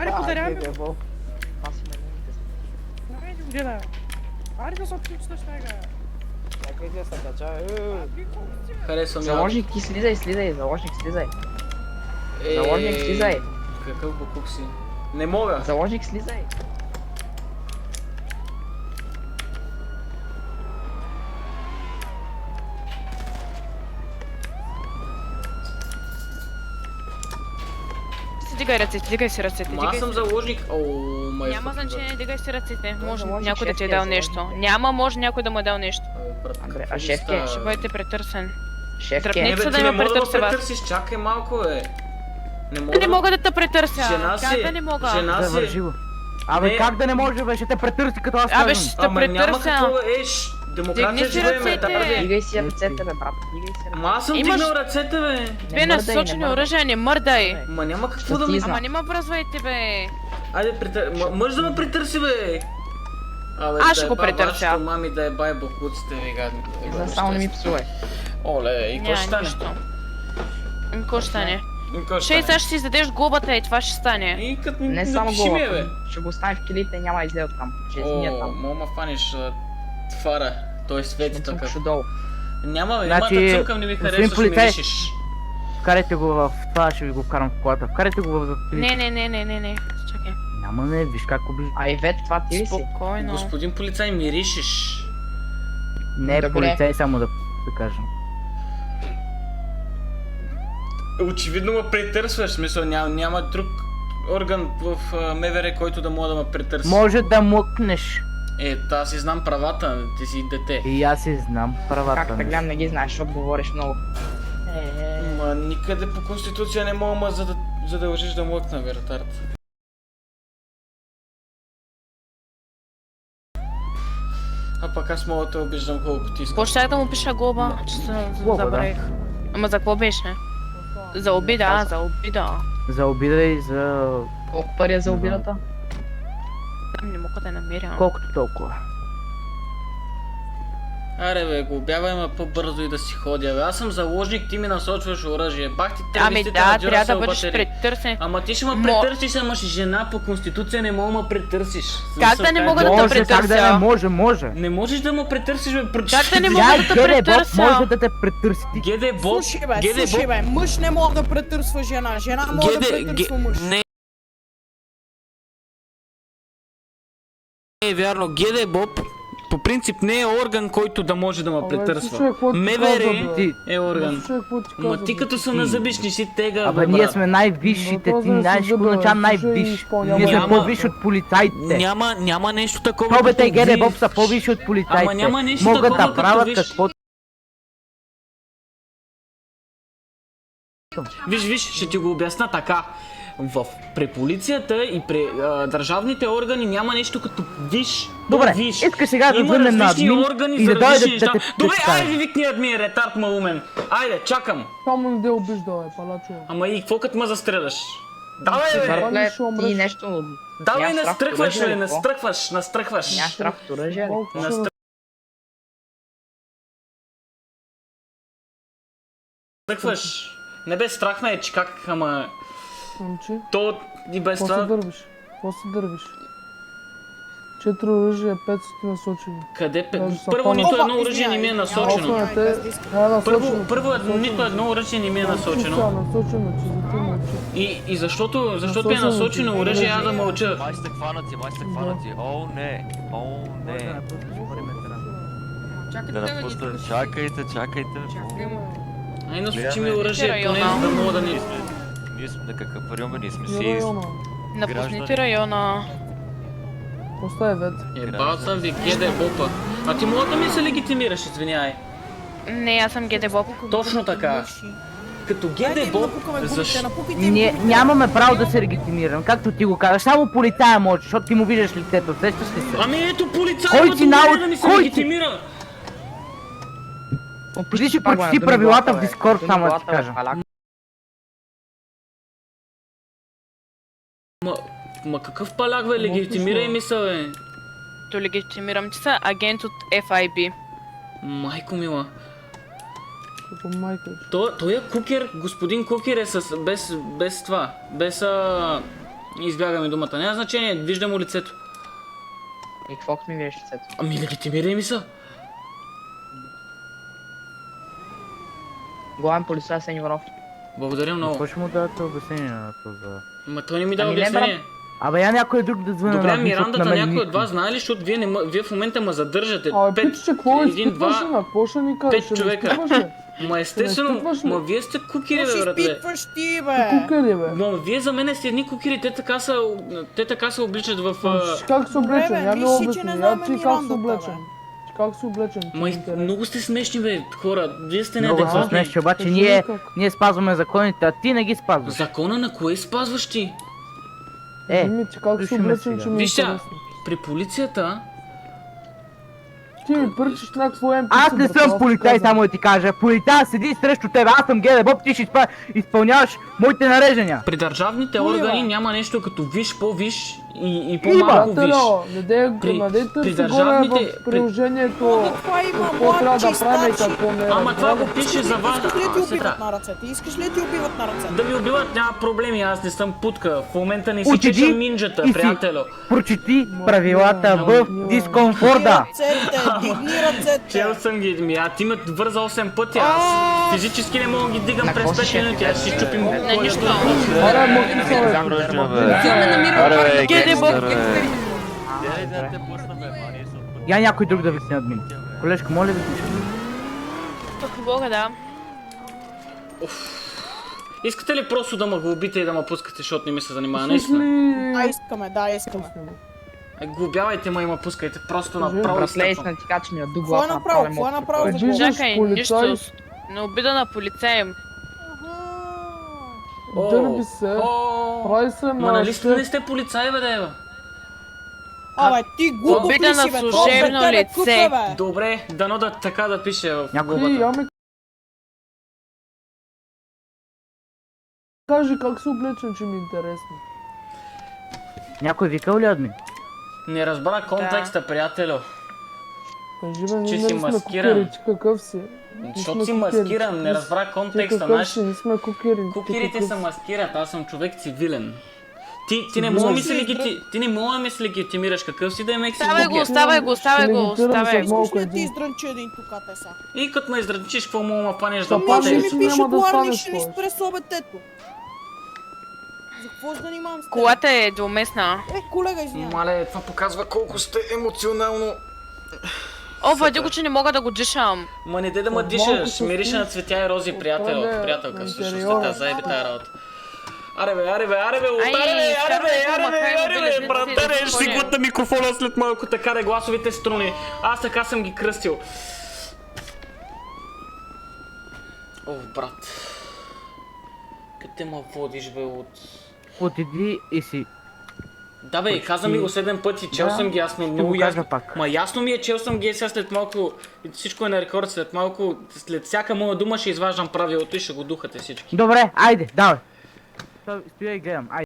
Аре, подаряваме. Аз имам Айде, гледа. Аре да се отключиш сега. Чакай да се кача. Харесвам я. Заложник, ти слизай, заложник, слизай. Заложник, слизай. Какъв букук си? Не мога. Заложник, слизай. Дигай ръцете, дигай си ръцете, Ма аз дигай съм си. заложник. Май. Няма значение, дигай си ръцете. Може заложник, някой да ти е шеф дал е нещо. заложник. Няма, може някой да му е дал нещо. Андре, а шеф е? Ще бъдете претърсен. Шеф Дръпни. е. Не бе, Нека ти да не ме мога да ме претърся вас. претърсиш, чакай малко бе. Не мога Не мога да те претърся. Жена си. Как да не мога? Жена си. Завържи го. Абе, Не. как да не може, бе? Ще те претърси като аз Абе, казвам. ще те Ама няма претърся. какво еш. Демокрация Дигни си живеем, ръцете. тази. Дигай си ръцете, бе, брат. Дигай си ръцете. Ама аз съм Имаш- дигнал ръцете бе. Две Не мърдай, насочени не мърдай. оръжия, не мърдай. Ма няма какво да Ще ми... ти Ама не ме връзвайте, бе. Айде, мъж да ме притърси бе. Абе, Аз ще го притърся. Вашето мами да е бай бокуците ви гадни. За само не ми псувай. Оле, и какво Няма ще стане? нищо. Какво ще стане? И какво ще Ще и стане? сега ще си издадеш глобата и това ще стане. И като Не само напиши ми, бе. глава. Ще го оставим в килите и няма да излезе оттам. Ще измия О, там. мога ма фаниш фара. Той свети Съм така. долу. Няма бе, Значи, ямата цункам не ми господин харесва, ще ми полицай. решиш. Вкарайте го в това, ще ви го вкарам в колата. Вкарайте го в Не. Чакай. Няма не, виж как обижда. А Ивет, това ти ли си? Спокойно. Господин полицай, миришиш. Не е Добре. полицай, само да кажем. Очевидно ме претърсваш, смисъл няма друг орган в МВР, който да мога да ме претърси. Може да млъкнеш. Аз си знам правата, ти си дете. И аз си знам правата. Как те гледам, не ги знаеш, защото говориш много. Ма никъде по конституция не мога да задължиш да млъкна, бе, ретард. А пък аз мога да те обиждам колко ти искам. Какво щях да му пиша глоба? Че Глоба, да. забравих. Ама за какво беше? За обида, за обида. За обида и за... Колко пари е за обидата? Не мога да я намеря. колкото толкова. Аре бе, го обявай ма по-бързо и да си ходя бе. Аз съм заложник, ти ми насочваш оръжие. Бах ти Ами термистите да, на трябва да Duracell бъдеш батерии. претърсен. Ама ти ще ме Мо- претърсиш, ама си жена по конституция не мога да ме претърсиш. Как да не мога да те Може, как да претърся? не може, може. Не можеш да ме претърсиш, бе. Как да не мога Тя да те Геде Боб претърся? може да те претърси. Ти Геде Боб, Слушай бе, Геде слушай Боб, бе, мъж не мога да претърсва жена, жена може да претърсва мъж. Не е вярно, Геде Боб по принцип не е орган, който да може да ме претърсва. МВР ти. е орган. Ма ти като са на зъбиш, не си тега, Абе, бе, ние брат. сме най-висшите, ти знаеш какво означава най-висш. Ние сме Няма- по-висши от полицайите. Няма нещо такова. То бе, те като Геде виж. Боб са по-висши от Ама полицайите. няма нещо Могат такова, да като правят виж. каквото. Виж, ще ти го обясна така. При полицията и при държавните органи няма нещо като виж. Добре, виж. искаш сега да Има звънем на различни админ органи и за да дойде различни да неща. те Добре, представи. айде викни админ, ретард малумен. Айде, чакам. Само не де обижда, бе, палачо. Ама и какво като ме застреляш? Давай, бе! Братле, ще умреш. ти нещо... Давай, нямаш страх от настръхваш, оръжие бе, ли, какво? настръхваш. Нямаш страх от оръжие ли? Колко ще Настръхваш. Не бе, страх ме е, че как, ама... момче? То и без Какво се това... дървиш? Какво се дървиш? 4 оръжия, 5 са ти насочени. Къде пе... Даже са Първо по- нито Опа, едно оръжие не ми е насочено. Осма те, насочено. Първо нито едно оръжие не ми е насочено. Насочено, че за ти мълчи. И защото ми е насочено оръжие, аз да мълча. Май сте хванати. О, не. Да напусна. Чакайте. Ай, насочи ми оръжие, поне Района. да мога да не... Ние сме на какъв район, бе? Ние сме И си... района. Напуснете района. Остави вет. Ебал съм ви, Геде Бопа. А ти мога да ми се легитимираш, извинявай. Не, аз съм Геде Боб. Точно така. Като Геде Боб, защо? Ние нямаме право да се легитимираме, както ти го казваш. Само полицая може, защото ти му виждаш лицето. Сещаш ли се? Ами ето полицай, Кой ма си това научи- да ми се кой си? легитимира. Ти си прочети правилата в Дискорд, само да ти кажа. Ма какъв паляк, бе, легитимирай ми се, бе. То легитимирам, че са агент от FIB. Майко мила. Като майка. Той е кукер, господин кукер е с... без това. Без Избягаме думата. Няма значение, виждам му лицето. И какво ми виждаш лицето? Ами легитимирай ми са. Главен полицай Сен Иванов. Благодаря много. Какво ще му дадете обяснение на това? Ма той не ми дава Ами не, обяснение. Абе, я някой друг да звъне. Добре, на Мирандата на мен някой никой. от вас знае ли, защото вие в момента ме задържате. Абе, питаше, какво един, изпитваш, два, на? Какво ще ни кажеш? пет Ще ни човека. изпитваш ли? Ма естествено, изпитваш ли? ма вие сте кукири, бе, братле. изпитваш ти, бе? Кукери, бе. Ма вие за мен сте едни кукири, те така се обличат в... Как се облечен? Добре, бе, Я ми мисли, че обясни. не Я знаем ти как се Мирандата, облечен? бе. Как се облечен? Ма много сте смешни, бе, хора. Вие сте Много се неадекватни. смеши, обаче Кажи ние, как. ние спазваме законите, а ти не ги спазваш. Закона на кое спазваш ти? Кажи ти как се слушаме облечен, сега. че ми е Виж сега, интересно. при полицията... Ти ми пръчиш някакво NPC. Аз не брат, съм аз полицай, ти казвам. само да ти кажа. Полицай седи срещу теб, аз съм Геде Боб, ти ще изпълняваш моите нареждания. При държавните Хули, бе. органи няма нещо като виш, по-виш и по-малко виш. Приятело, не дей При си горе държавните- в приложението. Това има Какво трябва да младши, правим и старши. какво не. Ама това го разбираш? пише за вас. Искаш ли ти убиват Сестра, на ръцете? Искаш ли ти убиват на ръцете? да ви убиват няма проблеми, аз не съм путка. В момента не си Отиди чешам минджата, и си приятелю. прочети правилата в дискомфорда. Ръцете, дигни ръцете. Чел съм ги, ти ме върза 8 пъти, аз физически не мога да ги дигам На през какво 5 си минути, аз ще си чупим Не, нищо. Аре, мъки се, Там бе. ръчна, бе. Аре, Геде Боб, Дай да те пусна, бе, ма, ние сме Я някой друг да ви се админ. Колежко, моля ви се. Ако Бога, да. Искате ли просто да ме глобите и да ме пускате, защото не ми се занимава Слушаш наистина? ли... Искаме, да, искаме. Глобявайте ме и ме пускайте, просто Кажи. направо Братле, изтъпвам. искам да ти кажа, че ми е до Какво е глава направо? Какво е направо? за Кажи, Бога? Чакай, полицай. нищо. На обида на полицаем. О, Дърби се. о, Прави се Ма на... нали сте не сте полицаи, бе, дева? Абе, ти глупо Обида ли на си, бе? служебно Той бе, лице. кука, бе. Добре, дано да така да пише в Някой- Ти, глобата. я ми... Кажи как се облечен, че ми е интересно. Някой викал ли админ? Не разбра контекста, приятелю. Кажи, бе, Че ние си не сме маскиран. кукери, ти какъв си? Защото си маскиран, не разбра Ти контекста, какъв знаеш? си, не сме кукери. Ти Кукирите какъв се си? маскират, аз съм човек цивилен. Ти не Цивилен. мога мисли ти не мога мисли легитимираш какъв си да е мек си Оставай го, букер. оставай го, оставай го, Ще легитирам оставай след го. малко Искаш ли ти един. издранчи един тук, са? И като ме издрънчиш, какво мога ма фанеш Та да пак Ще Ама ми платеш? ти пише няма да главник, станеш ще ни твой. спре собетето. За какво се занимавам с теб? Колата е двуместна. Колега, извинявай. Мале, това показва колко сте емоционално. О, въди го, че не мога да го дишам. Ма не де да ме Малко дишаш, се мирише на цветя и рози, приятел, Отпадне приятелка, на всъщност интериора. така, заеби тая работа. Аре бе, Ай, аре бе, братане, ще си глътна микрофона след малко, така де гласовите струни. Аз така съм ги кръстил. О, брат. Къде ме водиш, бе, от... Отиди и си. Да бе, каза ми го 7 пъти, чел Да, съм ги ясно, ще много го кажа ясно. пак. Ма ясно ми е, чел съм ги сега след малко, всичко е на рекорд, след малко, след всяка моя дума ще изваждам правилото и ще го духате всички. Добре, айде, давай. Стоя и гледам, айде.